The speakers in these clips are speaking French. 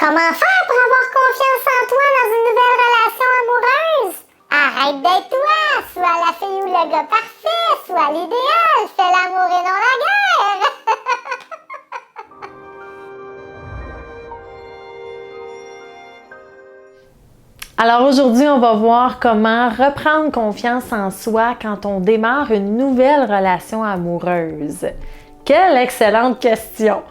Comment faire pour avoir confiance en toi dans une nouvelle relation amoureuse? Arrête d'être toi! Sois la fille ou le gars parfait! Sois l'idéal! Fais l'amour et non la guerre! Alors aujourd'hui, on va voir comment reprendre confiance en soi quand on démarre une nouvelle relation amoureuse. Quelle excellente question!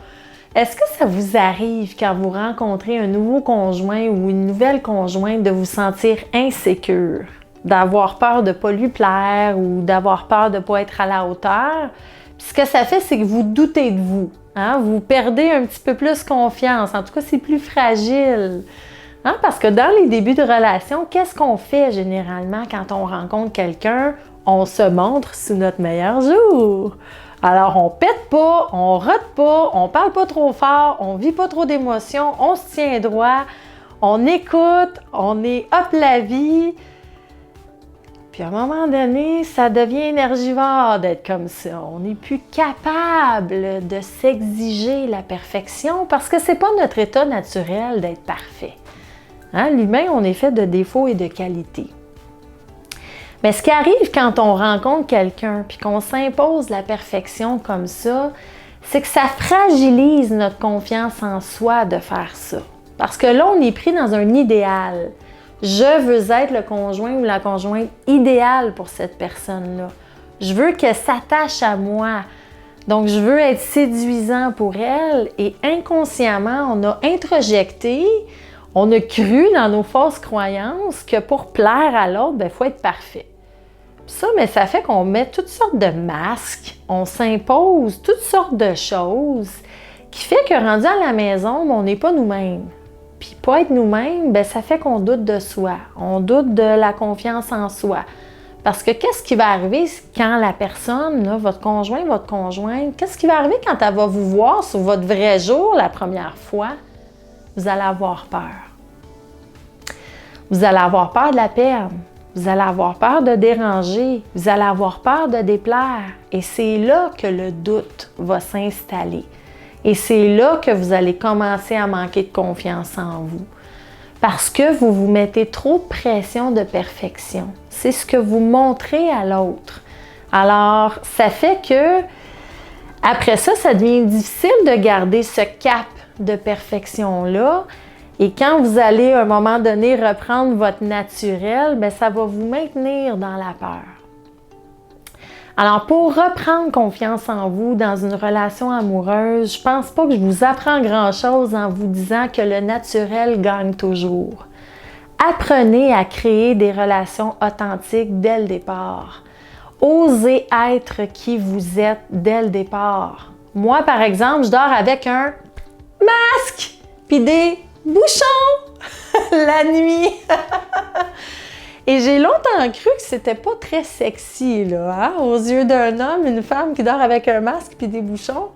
Est-ce que ça vous arrive quand vous rencontrez un nouveau conjoint ou une nouvelle conjointe de vous sentir insécure, d'avoir peur de ne pas lui plaire ou d'avoir peur de ne pas être à la hauteur? Puis ce que ça fait, c'est que vous doutez de vous. Vous perdez un petit peu plus confiance. En tout cas, c'est plus fragile. Parce que dans les débuts de relation, qu'est-ce qu'on fait généralement quand on rencontre quelqu'un? On se montre sous notre meilleur jour. Alors, on pète pas, on rote pas, on parle pas trop fort, on vit pas trop d'émotions, on se tient droit, on écoute, on est hop la vie. Puis à un moment donné, ça devient énergivore d'être comme ça. On n'est plus capable de s'exiger la perfection parce que c'est pas notre état naturel d'être parfait. L'humain, on est fait de défauts et de qualités. Mais ce qui arrive quand on rencontre quelqu'un puis qu'on s'impose la perfection comme ça, c'est que ça fragilise notre confiance en soi de faire ça. Parce que là, on est pris dans un idéal. Je veux être le conjoint ou la conjointe idéale pour cette personne-là. Je veux qu'elle s'attache à moi. Donc, je veux être séduisant pour elle et inconsciemment, on a introjecté, on a cru dans nos fausses croyances que pour plaire à l'autre, il faut être parfait. Ça, mais ça fait qu'on met toutes sortes de masques, on s'impose toutes sortes de choses qui fait que rendu à la maison, on n'est pas nous-mêmes. Puis pas être nous-mêmes, ça fait qu'on doute de soi, on doute de la confiance en soi. Parce que qu'est-ce qui va arriver quand la personne, là, votre conjoint, votre conjointe, qu'est-ce qui va arriver quand elle va vous voir sur votre vrai jour la première fois? Vous allez avoir peur. Vous allez avoir peur de la perdre. Vous allez avoir peur de déranger. Vous allez avoir peur de déplaire. Et c'est là que le doute va s'installer. Et c'est là que vous allez commencer à manquer de confiance en vous. Parce que vous vous mettez trop de pression de perfection. C'est ce que vous montrez à l'autre. Alors, ça fait que, après ça, ça devient difficile de garder ce cap de perfection-là. Et quand vous allez, à un moment donné, reprendre votre naturel, ça va vous maintenir dans la peur. Alors, pour reprendre confiance en vous dans une relation amoureuse, je pense pas que je vous apprends grand-chose en vous disant que le naturel gagne toujours. Apprenez à créer des relations authentiques dès le départ. Osez être qui vous êtes dès le départ. Moi, par exemple, je dors avec un masque puis des bouchons la nuit. Et j'ai longtemps cru que c'était pas très sexy, là, aux yeux d'un homme, une femme qui dort avec un masque puis des bouchons.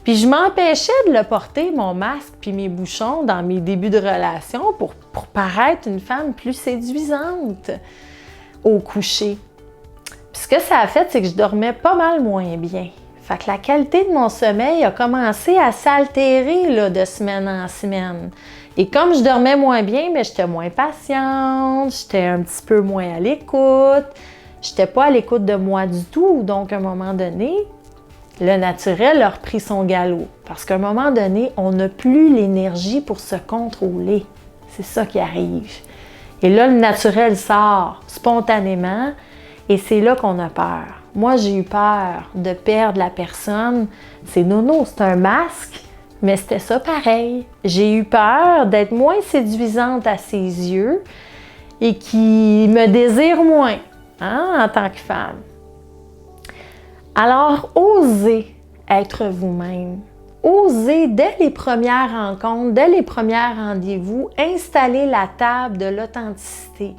Puis je m'empêchais de le porter, mon masque puis mes bouchons, dans mes débuts de relation pour paraître une femme plus séduisante au coucher. Puis ce que ça a fait, c'est que je dormais pas mal moins bien. Fait que la qualité de mon sommeil a commencé à s'altérer là, de semaine en semaine. Et comme je dormais moins bien, j'étais moins patiente, j'étais un petit peu moins à l'écoute, j'étais pas à l'écoute de moi du tout. Donc, à un moment donné, le naturel a repris son galop. Parce qu'à un moment donné, on n'a plus l'énergie pour se contrôler. C'est ça qui arrive. Et là, le naturel sort spontanément et c'est là qu'on a peur. Moi, j'ai eu peur de perdre la personne. C'est nono, c'est un masque, mais c'était ça pareil. J'ai eu peur d'être moins séduisante à ses yeux et qui me désire moins en tant que femme. Alors, osez être vous-même. Osez, dès les premières rencontres, dès les premiers rendez-vous, installer la table de l'authenticité.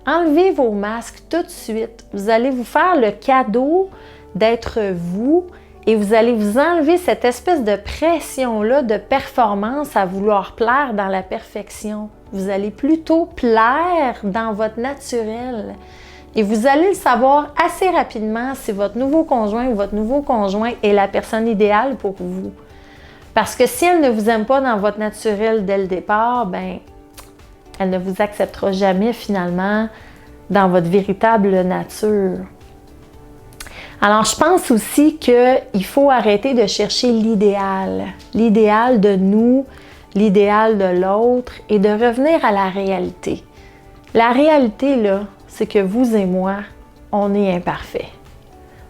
Enlevez vos masques tout de suite. Vous allez vous faire le cadeau d'être vous et vous allez vous enlever cette espèce de pression-là de performance à vouloir plaire dans la perfection. Vous allez plutôt plaire dans votre naturel. Et vous allez le savoir assez rapidement si votre nouveau conjoint ou votre nouveau conjoint est la personne idéale pour vous. Parce que si elle ne vous aime pas dans votre naturel dès le départ, ben, elle ne vous acceptera jamais finalement dans votre véritable nature. Alors, je pense aussi qu'il faut arrêter de chercher l'idéal de nous, l'idéal de l'autre, et de revenir à la réalité. La réalité, là, c'est que vous et moi, on est imparfaits.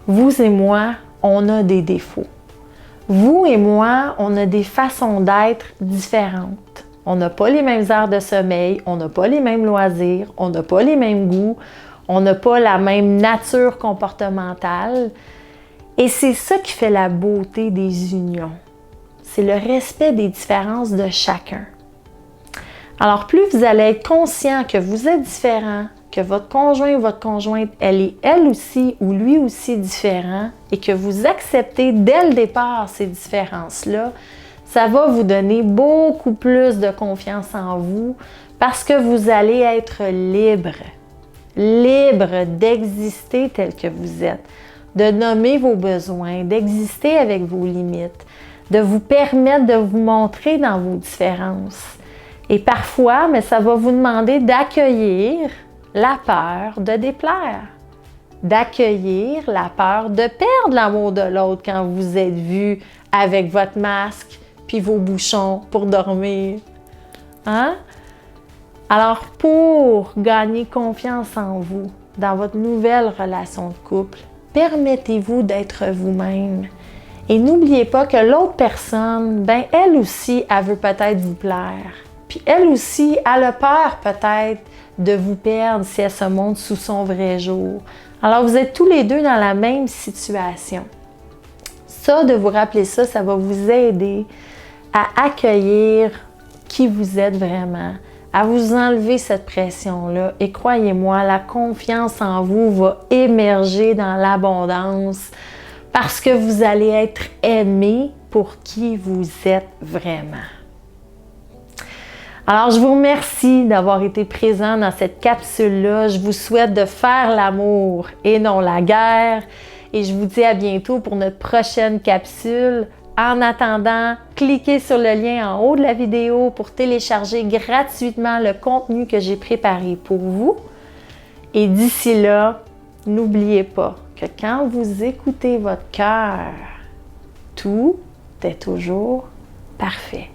Vous et moi, on a des défauts. Vous et moi, on a des façons d'être différentes. On n'a pas les mêmes heures de sommeil, on n'a pas les mêmes loisirs, on n'a pas les mêmes goûts, on n'a pas la même nature comportementale. Et c'est ça qui fait la beauté des unions. C'est le respect des différences de chacun. Alors, plus vous allez être conscient que vous êtes différent, que votre conjoint ou votre conjointe, elle est elle aussi ou lui aussi différent, et que vous acceptez dès le départ ces différences-là, ça va vous donner beaucoup plus de confiance en vous parce que vous allez être libre d'exister tel que vous êtes, de nommer vos besoins, d'exister avec vos limites, de vous permettre de vous montrer dans vos différences. Et parfois, mais ça va vous demander d'accueillir la peur de déplaire, d'accueillir la peur de perdre l'amour de l'autre quand vous êtes vu avec votre masque puis vos bouchons pour dormir. Hein? Alors, pour gagner confiance en vous, dans votre nouvelle relation de couple, permettez-vous d'être vous-même. Et n'oubliez pas que l'autre personne, ben elle aussi, elle veut peut-être vous plaire. Puis elle aussi, elle a peur peut-être de vous perdre si elle se montre sous son vrai jour. Alors, vous êtes tous les deux dans la même situation. Ça, de vous rappeler ça, ça va vous aider à accueillir qui vous êtes vraiment, à vous enlever cette pression-là. Et croyez-moi, la confiance en vous va émerger dans l'abondance parce que vous allez être aimé pour qui vous êtes vraiment. Alors, je vous remercie d'avoir été présent dans cette capsule-là. Je vous souhaite de faire l'amour et non la guerre. Et je vous dis à bientôt pour notre prochaine capsule. En attendant, cliquez sur le lien en haut de la vidéo pour télécharger gratuitement le contenu que j'ai préparé pour vous. Et d'ici là, n'oubliez pas que quand vous écoutez votre cœur, tout est toujours parfait.